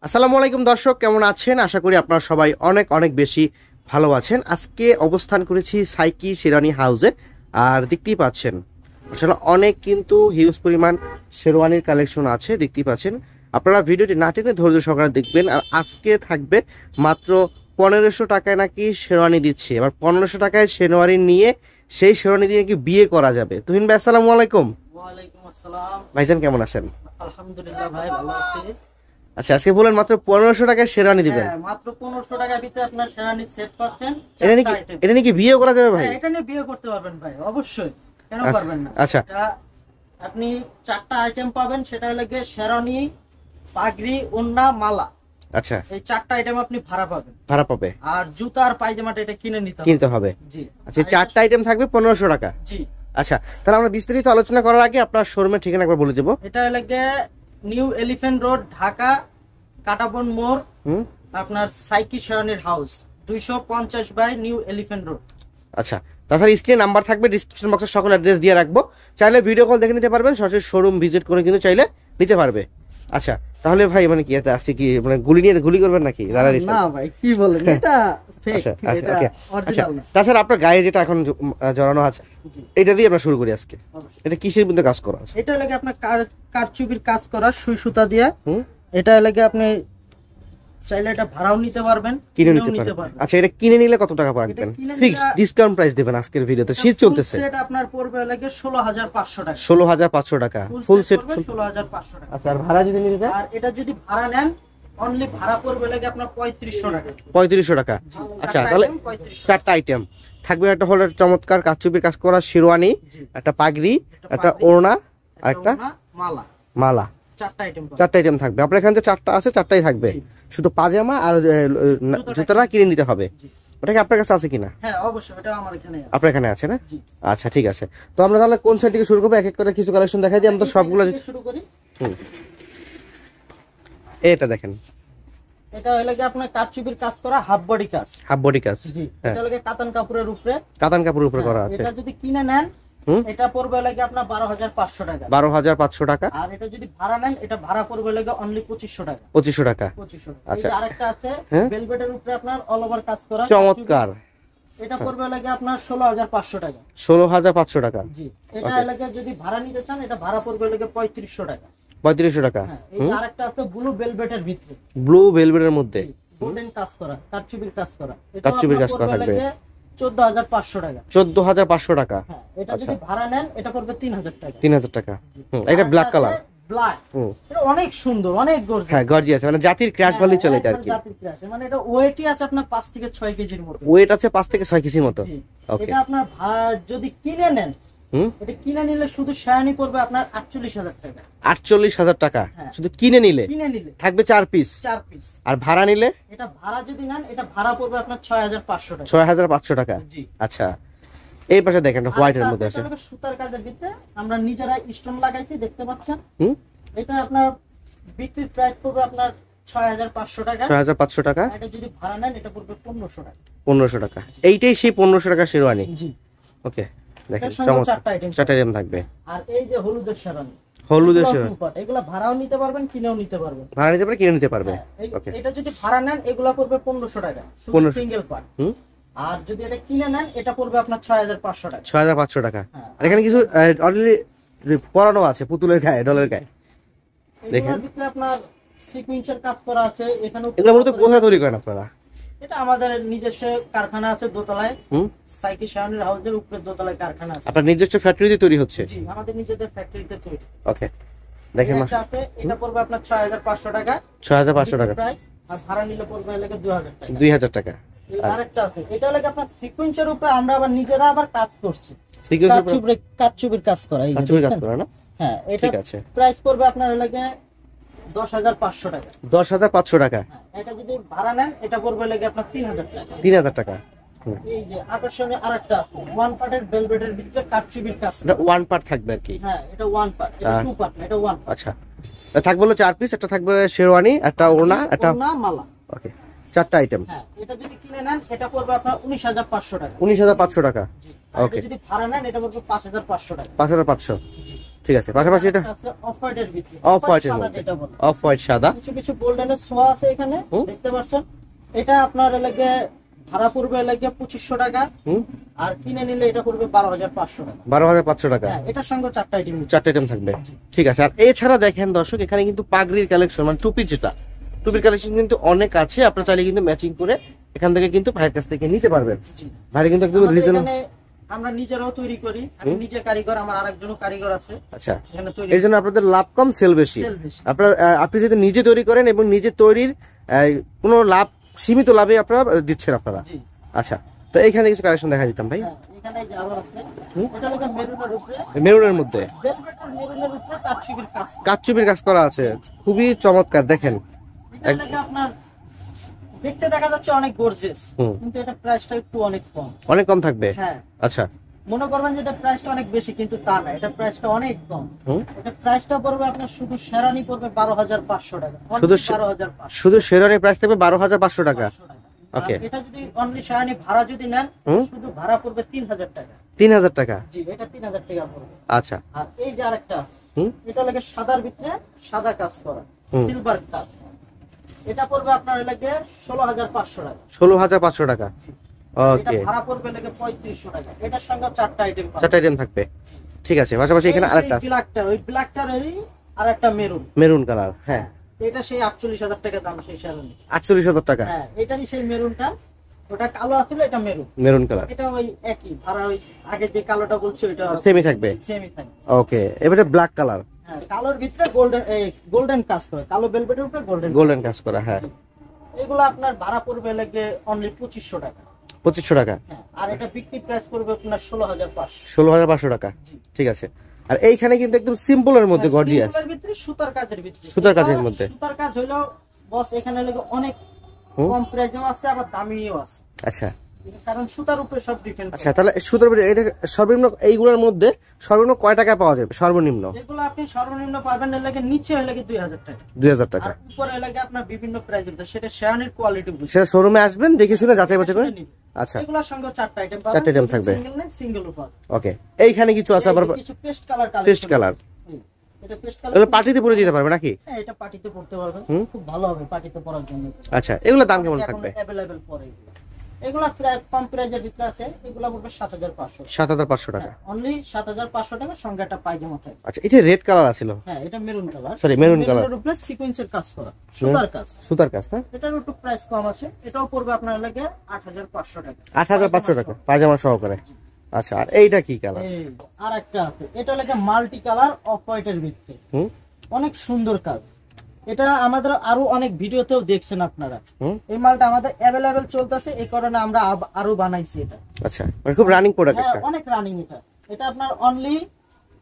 আসসালামু আলাইকুম দর্শক, কেমন আছেন? আশা করি আপনারা সবাই অনেক অনেক বেশি ভালো আছেন। আজকে অবস্থান করেছি সাইকি শেরওয়ানি হাউসে। আর দেখতেই পাচ্ছেন আসলে অনেক কিন্তু হিউজ পরিমাণ শেরওয়ানির কালেকশন আছে, দেখতেই পাচ্ছেন। আপনারা ভিডিওটি না টেনে ধৈর্য সহকারে দেখবেন। আর আজকে থাকবে মাত্র 1500 টাকায় নাকি শেরওয়ানি দিচ্ছে। এবার 1500 টাকায় শেরওয়ানি নিয়ে সেই শেরওয়ানি দিয়ে নাকি বিয়ে করা যাবে। তুহিন ভাই আসসালামু আলাইকুম। ওয়ালাইকুম আসসালাম। ভাইজান কেমন আছেন? আলহামদুলিল্লাহ ভাই, ভালো আছি। আচ্ছা, আজকে বলেন মাত্র 1500 টাকায় শেরওয়ানি দিবেন। হ্যাঁ, মাত্র 1500 টাকার ভিতরে আপনার শেরওয়ানি সেট পাচ্ছেন। এটা নাকি বিয়ে করা যাবে ভাই? হ্যাঁ, এটা নিয়ে বিয়ে করতে পারবেন ভাই, অবশ্যই। কেন পারবেন না? আচ্ছা, আপনি 4টা আইটেম পাবেন, সেটা হলো গিয়ে শেরওয়ানি, পাগড়ি, ওড়না, মালা। আচ্ছা, এই 4টা আইটেম আপনি ভাড়া পাবেন। ভাড়া পাবে। আর জুতা আর পায়জামাটা এটা কিনতে হবে। জি। আচ্ছা, 4টা আইটেম থাকবে 1500 টাকা। জি। আচ্ছা, তাহলে আমরা বিস্তারিত আলোচনা করার আগে আপনার শোরুমের ঠিকানা একবার বলে দেব। এটা হলো গিয়ে New Elephant Road, Dhaka, Katabon মোড়। আপনার সাইকি শেরওয়ানির house 250 by New Elephant Road. আচ্ছা, তাছাড়া স্ক্রিনে নাম্বার থাকবে, ডিসক্রিপশন বক্সে সকল অ্যাড্রেস দিয়ে রাখবো। চাইলে ভিডিও কল দেখে নিতে পারবেন, সরাসরি শোরুম ভিজিট করে কিন্তু চাইলে নিতে পারবে। আচ্ছা, তাহলে ভাই মানে কি এটা আজকে কি মানে গুলি করবেন নাকি? না ভাই, কি বলেন, এটা ফেক, এটা অরিজিনাল না। তাছাড়া আপনার গায়ে যেটা এখন জড়ানো আছে এটা দিয়ে আমরা শুরু করি আজকে। এটা কিসের মধ্যে কাজ করা আছে? এটা লাগে আপনার কারচুপির কাজ করা, সুই সুতা দিয়ে। এটা লাগে আপনি চাইলে এটা ভাড়াও নিতে পারবেন, কিনে নিতে পারবেন। আচ্ছা, এটা কিনে নিলে কত টাকা রাখবেন? ফিক্সড ডিসকাউন্ট প্রাইস দিবেন আজকের ভিডিওতে, শীত চলতেছে। সেট আপনার পড়বে লাগে 16500 টাকা। 16500 টাকা ফুল সেট, 16500 টাকা। আচ্ছা, আর ভাড়া যদি নিতে চান? আর এটা যদি ভাড়া নেন, অনলি ভাড়া পড়বে লাগে আপনার 3500 টাকা। 3500 টাকা। আচ্ছা, তাহলে 4টা আইটেম থাকবে। একটা হলো চমৎকার কারচুপির কাজ করা শেরওয়ানি, একটা পাগড়ি, একটা ওড়না আর একটা মালা। 4টা আইটেম থাকবে। আপনার এখানে যে 4টা আছে 4টাই থাকবে, শুধু পাজামা আর জুতাটা কিনে নিতে হবে। ওটা কি আপনার কাছে আছে কিনা? হ্যাঁ, অবশ্যই, এটা আমার এখানে আছে। আপনার এখানে আছে না? আচ্ছা, ঠিক আছে। তো আমরা তাহলে কোন সাইড থেকে শুরু করব? এক এক করে কিছু কালেকশন দেখাই দিই। আমরা সবগুলো শুরু করি। এটা দেখেন, এটা হলো কি আপনার কারচুপির কাজ করা, হাফ বডি কাজ। জি, এটা হলো কি কাতান কাপড়ের উপরে করা আছে। এটা যদি কিনে নেন, এটা পড়বে লাগে আপনার 12500 টাকা। 12500 টাকা। আর এটা যদি ভাড়া নেন, এটা ভাড়া পড়বে লাগে অনলি 2500 টাকা। 2500 টাকা। আচ্ছা, আরেকটা আছে ভেলভেটের উপরে আপনার অল ওভার কাজ করা, চমৎকার। এটা পড়বে লাগে আপনার 16500 টাকা। 16500 টাকা। জি। এটা লাগে যদি ভাড়া নিতে চান, এটা ভাড়া পড়বে লাগে 3500 টাকা। 3500 টাকা। এই আরেকটা আছে ব্লু ভেলভেটের ভিতরে, ব্লু ভেলভেটের মধ্যে গোল্ডেন কাজ করা, কারচুপির কাজ করা। কারচুপির কাজ করা থাকবে 14500 টাকা। 14500 টাকা। এটা যদি ভাড়া নেন, এটা পড়বে 3000 টাকা। 3000 টাকা। এটা ব্ল্যাক কালার। এটা অনেক সুন্দর, অনেক গর্জিয়াস। হ্যাঁ, গর্জিয়াস, মানে জাতির ক্রাশ বলেই চলে এটা আর কি। জাতির ক্রাশ মানে এটা ওয়েটই আছে আপনার 5 থেকে 6 কেজির মতো। ওয়েট আছে 5 থেকে 6 কেজির মতো। ওকে। এটা আপনার যদি কিনে নেন, এটা কিনে নিলে শুধু শেরওয়ানি পড়বে আপনার 48000 টাকা। 48000 টাকা শুধু কিনে নিলে থাকবে 4 পিস। আর ভাড়া নিলে, এটা ভাড়া যদি নেন, এটা ভাড়া পড়বে আপনার 6500 টাকা। 6500 টাকা। আচ্ছা, এই পাশে দেখেন হোয়াইট এর মধ্যে আছে, এটা সুতার কাজের ভিতরে আমরা নিজেরা স্টোন লাগাইছি, দেখতে পাচ্ছেন। এটা আপনার বিক্রির প্রাইস পড়বে আপনার 6500 টাকা। 6500 টাকা। এটা যদি ভাড়া নেন, এটা পড়বে 1500 টাকা। 1500 টাকা। এইটাই সেই 1500 টাকা শেরওয়ানি। জি। ওকে, দেখেন 4টা আইটেম থাকবে। আর এই যে হলুদের শেরওয়ানি, এগুলা ভাড়াও নিতে পারবেন, কিনেও নিতে পারবেন। ভাড়া নিতে পারবেন, কিনে নিতে পারবেন। ওকে। এটা যদি ভাড়া নেন, এগুলা পড়বে 1500 টাকা, সিঙ্গেল পার্ট। আর যদি এটা কিনে নেন, এটা পড়বে আপনার 6500 টাকা। 6500 টাকা। আর এখানে কিছু অলরেডি পরানো আছে পুতুলের গায়ে, ডলের গায়ে। দেখেন, এর ভিতরে আপনার সিকোয়েন্সের কাজ করা আছে। এখানে এগুলো মূলত কোথায় তৈরি করেন আপনারা? এটা আমাদের নিজস্ব কারখানা আছে দোতলায়, সাইকি শেরওয়ানির হাউসের উপরে দোতলায় কারখানা আছে। আপনার নিজস্ব ফ্যাক্টরিতে তৈরি হচ্ছে? জি, আমাদের নিজেদের ফ্যাক্টরিতে তৈরি। ওকে, দেখেন এটা আছে, এটা পড়বে আপনার 6500 টাকা। 6500 টাকা। প্রাইস। আর ভাড়া নিলে পড়বে লাগে 2000 টাকা। 2000 টাকা। আরেকটা আছে, এটা লাগে আপনার সিকোয়েন্সের উপরে আমরা আবার নিজেরা কাজ করছি। কারচুপির কাজ করা, এই যে কাজ করা না? হ্যাঁ, এটা ঠিক আছে। প্রাইস পড়বে আপনার লাগে 10500 টাকা। 10500 টাকা। এটা যদি ভাড়া নেন, এটা পড়বে লাগে আপনার 3000 টাকা। 3000 টাকা। এই যে আকর্ষণীয় আরেকটা আছে, ওয়ান পার্টের ভেলভেটের ভিতরে কারচুপির কাজ। এটা ওয়ান পার্ট থাকবে আর কি? হ্যাঁ, এটা ওয়ান পার্ট, এটা টু পার্ট না, এটা ওয়ান পার্ট। আচ্ছা, এটা থাকবে হলো 4 পিস। একটা থাকবে শেরওয়ানি, একটা ওড়না, একটা মালা। ওকে, 4টা আইটেম। হ্যাঁ, এটা যদি কিনে নেন, এটা পড়বে আপনার 19500 টাকা। 19500 টাকা। ওকে। যদি ভাড়া নেন, এটা পড়বে 5500 টাকা। 5500। ঠিক আছে, পাশাপাশি এটা অফ হোয়াইটের ভিতরে, অফ হোয়াইটের মধ্যে, অফ হোয়াইট সাদা, কিছু কিছু গোল্ডেনের ছোঁয়া আছে এখানে দেখতে পাচ্ছেন। এটা আপনার লাগে ভাড়া পড়বে লাগে 2500 টাকা, আর কিনে নিলে এটা পড়বে 12500 টাকা। 12500 টাকা। হ্যাঁ, এটার সঙ্গে 4টা আইটেম থাকবে। ঠিক আছে। আর এছাড়া দেখেন দর্শক, এখানে কিন্তু পাগড়ির কালেকশন, মানে টুপি, যেটা টুপির কালেকশন কিন্তু অনেক আছে। আপনারা চাইলে কিন্তু ম্যাচিং করে এখান থেকে কিন্তু ভাইয়ের কাছ থেকে নিতে পারবেন। ভাই কিন্তু একদম রিজনেবল। আমরা নিজেরাও তৈরি করি, আমি নিজে কারিগর, আমার আরেকজনও কারিগর আছে। আচ্ছা, এইজন্য আপনাদের লাভ কম, সেল বেশি। আপনি যদি নিজে তৈরি করেন এবং নিজে তৈরির কোনো লাভ, সীমিত লাভে আপনারা দিচ্ছেন আপনারা। আচ্ছা, তো এইখানে কিছু কালেকশন দেখা দিতাম ভাই। এখানে যে আবার আছে, এটা লাগে মেরুনের উপরে, মেরুনের মধ্যে ভেলভেটের মেরুনের উপরে কাটচুপির কাজ করা আছে, খুবই চমৎকার। দেখেন এটা লাগে আপনার দেখতে দেখা যাচ্ছে অনেক গর্জিয়াস, কিন্তু এটা প্রাইসটা একটু অনেক কম থাকবে। হ্যাঁ, আচ্ছা, মনে করবেন যে এটা প্রাইসটা অনেক বেশি, কিন্তু তা না, এটা প্রাইসটা অনেক কম। এটা প্রাইসটা পড়বে আপনার শুধু শেরানি পড়বে 12500 টাকা। শুধু শেরানির প্রাইস থাকবে 12500 টাকা। ওকে, এটা যদি অনলি শেরানি ভাড়া যদি নেন, শুধু ভাড়া পড়বে 3000 টাকা। 3000 টাকা? জি, এটা 3000 টাকা পড়বে। আচ্ছা, আর এই যে আরেকটা আছে, এটা লাগে সাদার ভিতরে সাদা কাজ করা, সিলভার কাজ, এটা পড়বে আপনার লাগে 16500 টাকা। 16500 টাকা। ওকে, এটা ভাড়া পড়বে লাগে 3500 টাকা। এটার সঙ্গে 4টা আইটেম থাকবে। ঠিক আছে, পাশাপাশি এখানে আরেকটা আছে, ওই ব্ল্যাকটারই আরেকটা মেরুন কালার। হ্যাঁ, এটা সেই 48000 টাকা দাম, সেই শেরানি 48000 টাকা। হ্যাঁ, এটারই সেই মেরুনটা, ওটা কালো আছিল, এটা মেরুন কালার। এটা ওই একই ভাড়া, ওই আগে যে কালোটা বলছি ওটা সেমই থাকবে। ওকে, এবারে ব্ল্যাক কালার। হ্যাঁ, কালোর ভিতরে গোল্ডেন কাজ করা, কালো ভেলভেটের উপরে গোল্ডেন কাজ করা। হ্যাঁ, এগুলো আপনার ভাড়া পড়বে লাগে অনলি 2500 টাকা। 2500 টাকা। হ্যাঁ, আর এটা বিক্রি প্রাইস পড়বে আপনার 16500। 16500 টাকা। ঠিক আছে। আর এইখানে কিন্তু একদম সিম্পলের মধ্যে গর্জিয়াস, সিম্পলের ভিতরে সুতার কাজের ভিতরে, সুতার কাজের মধ্যে। সুতার কাজ হলো বস, এখানে লাগে অনেক কম প্রাইসেও আছে, আবার দামিও আছে। আচ্ছা, কারণ সুতার উপরে সব ডিপেন্ড। আচ্ছা, তাহলে সুতার উপরে এটা সর্বনিম্ন, এইগুলোর মধ্যে সর্বনিম্ন কয় টাকা পাওয়া যাবে? সর্বনিম্ন এগুলো আপনি সর্বনিম্ন পাবেন এর লাগে নিচে হলে 2000 টাকা। 2000 টাকা। আর উপরে লাগে আপনার বিভিন্ন প্রাইস আছে, সেটা শেরানির কোয়ালিটি বুঝে, সেটা শোরুমে আসবেন, দেখে শুনে যাচাই বাছাই করে। আচ্ছা, এগুলোর সঙ্গে 4টা আইটেম পাবেন, 4টা আইটেম থাকবে, সিঙ্গেল না সিঙ্গেল উপর। ওকে, এইখানে কিছু আছে আবার কিছু পেস্ট কালার পেস্ট কালার। এটা পেস্ট কালার, এগুলো পার্টিতে পরে যেতে পারবে নাকি? হ্যাঁ, এটা পার্টিতে পড়তে পারবে, খুব ভালো হবে পার্টিতে পরার জন্য। আচ্ছা, এগুলোর দাম কেমন থাকবে? अवेलेबल পরে এগুলা প্রায় কম প্রাইজের ভিতরে আছে, এগুলা পড়বে 7500। 7500 টাকা, অনলি 7500 টাকা, সঙ্গে একটা পায়জামা থাকবে। আচ্ছা, এটা রেড কালার আছিল। হ্যাঁ, এটা maroon colour, sorry maroon colour, এর উপরে সিকোয়েন্সের কাজ করা, সুতার কাজ না? এটার একটু প্রাইস কম আছে, এটাও পড়বে আপনার লাগে 8500 টাকা। 8500 টাকা পায়জামা সহকারে। আচ্ছা, আর এইটা কি কালার? আরেকটা আছে, এটা লাগে মাল্টি কালার অফ হোয়াইটের ভিতরে, অনেক সুন্দর কাজ। এটা আমাদের আরো অনেক ভিডিওতেও দেখছেন আপনারা। এই মালটা আমাদের अवेलेबल চলতেছে, এই কারণে আমরা আরো বানাইছি এটা। আচ্ছা, মানে খুব রানিং প্রোডাক্ট এটা। অনেক রানিং এটা। এটা আপনার অনলি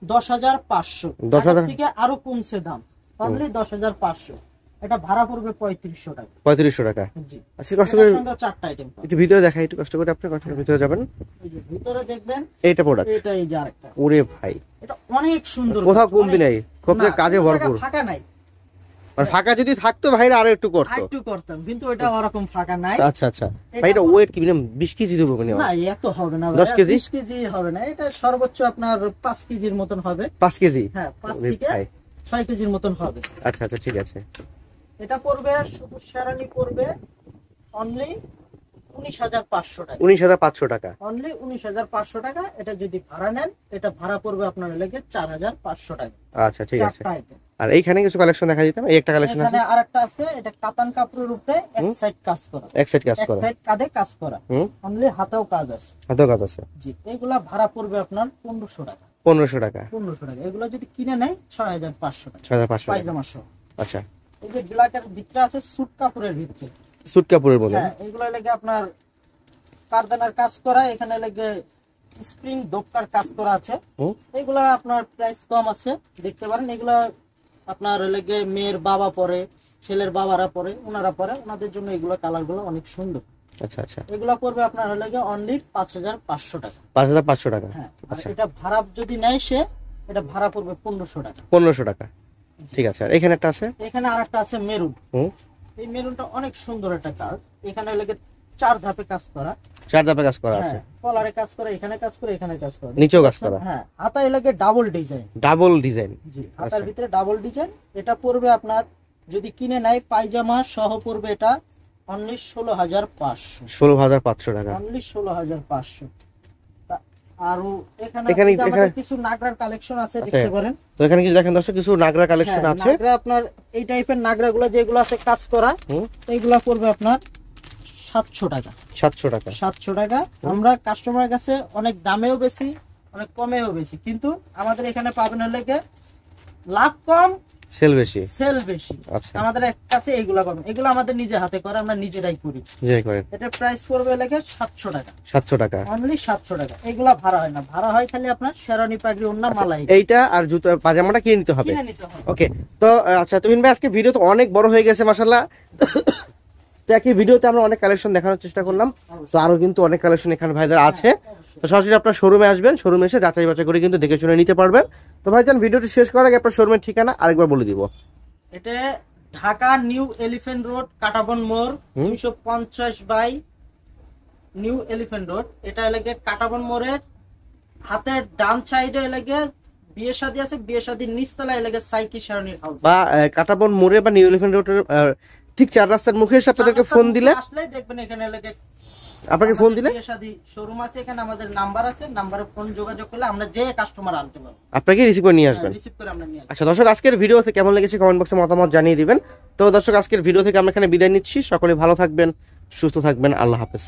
10500 10,000 থেকে আরো কমছে দাম, অনলি 10500। এটা ভাড়া পড়বে 3500 টাকা। 3500 টাকা। জি। আচ্ছা, কষ্ট করে সঙ্গে 4টা আইটেম পাবেন। একটু ভিতরে দেখাই, একটু কষ্ট করে আপনি কষ্টের ভিতরে যাবেন। এই যে ভিতরে দেখবেন, এইটা প্রোডাক্ট, এটা এই যে আরেকটা। ওরে ভাই, এটা অনেক সুন্দর, কোথাও কমতি নাই, খুব কাজে ভরপুর। ফাঁকা নাই, আর ফাঁকা যদি থাকতো ভাইরা আরো একটু করতাম, কিন্তু এটা ওরকম ফাঁকা নাই। আচ্ছা আচ্ছা, ভাই এটা ওয়েট কি মিনিমাম 20 কেজি ধরবো মানে? না, এত হবে না, 10 কেজি 20 কেজি হবে না, এটা সর্বোচ্চ আপনার 5 কেজির মতন হবে। 5 কেজি? হ্যাঁ, 5 থেকে 6 কেজির মতন হবে। আচ্ছা আচ্ছা, ঠিক আছে। এটা পড়বে শুধু শেরানি পড়বে অনলি 19500 টাকা। 19500 টাকা, অনলি 19500 টাকা। এটা যদি ভাড়া নেন, এটা ভাড়া পড়বে আপনার লাগে 4500 টাকা। আচ্ছা, ঠিক আছে। আর এইখানে কিছু কালেকশন দেখা দিতাম, এই একটা কালেকশন আছে। এখানে আরেকটা আছে, এটা কাতান কাপড়ের উপরে এক সাইড কাজ করা, এক সাইড কাঁধে কাজ করা, অনলি হাতেও কাজ আছে। হাতেও কাজ আছে, জি। এগুলা ভাড়া পড়বে আপনার 1500 টাকা। 1500 টাকা। 1500 টাকা। এগুলা যদি কিনে নেয় 6500 টাকা, 6500 পায়জামা সহ। আচ্ছা, এই যে ব্ল্যাকের ভিতরে আছে স্যুট কাপড়ের ভিতরে, স্যুট কাপড়ের মধ্যে। হ্যাঁ, এগুলা লাগে আপনার কারদানার কাজ করা, এখানে লাগে স্প্রিং দোপকার কাজ করা আছে। এগুলা আপনার প্রাইস কম আছে, দেখতে পারেন। এগুলা আপনার লাগে মেয়ের বাবা পরে, ছেলের বাবারা পরে, ওনারা পরে, ওনাদের জন্য এগুলা কালারগুলো অনেক সুন্দর। আচ্ছা আচ্ছা, এগুলা পড়বে আপনার লাগে অনলি 5500 টাকা। 5500 টাকা। হ্যাঁ, আচ্ছা। এটা ভাড়া যদি নেয় সে, এটা ভাড়া পড়বে 1500 টাকা। 1500 টাকা, ঠিক আছে। আর এখানে একটা আছে, এখানে আরেকটা আছে মেরুন। এই মেরুনটা অনেক সুন্দর একটা কাজ। এখানে লাগে 4 ধাপে কাজ করা। 4 ধাপে কাজ করা আছে। কলারে কাজ করা, এখানে কাজ করা, এখানে কাজ করা, নিচেও কাজ করা। হ্যাঁ, হাতায় লাগে ডাবল ডিজাইন। ডাবল ডিজাইন, জি, হাতার ভিতরে ডাবল ডিজাইন। এটা পড়বে আপনার যদি কিনে নেয় পায়জামা সহ পড়বে এটা অনলি 16500। 16500 টাকা, অনলি 16500। আর এখানে আমাদের কিছু নাগরার কালেকশন আছে, দেখতে পারেন। তো এখানে কিছু দেখেন দর্শক, কিছু নাগরা কালেকশন আছে। নাগরা আপনার এই টাইপের নাগরাগুলো যেগুলো আছে কাজ করা, এইগুলা পড়বে আপনার 700 টাকা। 700 টাকা, 700 টাকা। আমরা কাস্টমারের কাছে অনেক দামেও বেশি, অনেক কমেও বেশি, কিন্তু আমাদের এখানে পাবেন হলে লাভ কম, সেল বেশি। সেল বেশি। আচ্ছা, আমাদের কাছে এইগুলা পাবেন। এগুলো আমাদের নিজে হাতে করে, আমরা নিজেরাই করি। এটা প্রাইস পড়বে লাগে 700 টাকা। 700 টাকা, অনলি 700 টাকা। এগুলা ভাড়া হয় না, ভাড়া হয় খালি আপনার শেরওয়ানি পাগড়ি ওন্না মালাই। এইটা আর জুতো পাজামাটা কিনে নিতে হবে। ওকে, তো আচ্ছা তুহিন ভাই, আজকে ভিডিও তো অনেক বড় হয়ে গেছে মাশাআল্লাহ। তো একই ভিডিওতে আমরা অনেক কালেকশন দেখানোর চেষ্টা করলাম, তো আরো কিন্তু অনেক কালেকশন এখানে ভাইদের আছে। তো সরাসরি আপনার শোরুমে আসবেন, শোরুমে এসে যাচাই বাছাই করে কিন্তু দেখে শুনে নিতে পারবেন। তো ভাইজান, ভিডিওটি শেষ করার আগে আপনার শোরুমের ঠিকানা আরেকবার বলে দিব। এটা Dhaka new Elephant road, Katabon মোড়, 250 বাই নিউ এলিফ্যান্ট রোড। এটা লাগে কাটাবন মোড়ের হাতের ডান সাইডে লাগে বিয়ে শাদী আছে, বিয়ে শাদীর নিচতলায় লাগে সাইকি শেরওয়ানি হাউস। বা কাটাবন মোড়ে বা নিউ এলিফ্যান্ট রোডের ঠিক 4 রাস্তার মুখে এসে আপনাদেরকে ফোন দিলে আসলেই দেখবেন এখানে লাগে। আপনাকে ফোন দিলে বিয়ে শাদী শোরুম আছে, এখানে আমাদের নাম্বার আছে, নাম্বারে ফোন যোগাযোগ করলে আমরা যে কাস্টমার আনতে পারবো, আপনাকে রিসিভ করে নিয়ে আসবেন। রিসিভ করে আমরা নিয়ে আসব। আচ্ছা দর্শক, আজকের ভিডিও থেকে কেমন লেগেছে কমেন্ট বক্সে মতামত জানিয়ে দিবেন। তো দর্শক, আজকের ভিডিও থেকে আমরা এখানে বিদায় নিচ্ছি। সকলে ভালো থাকবেন, সুস্থ থাকবেন। আল্লাহ হাফেজ।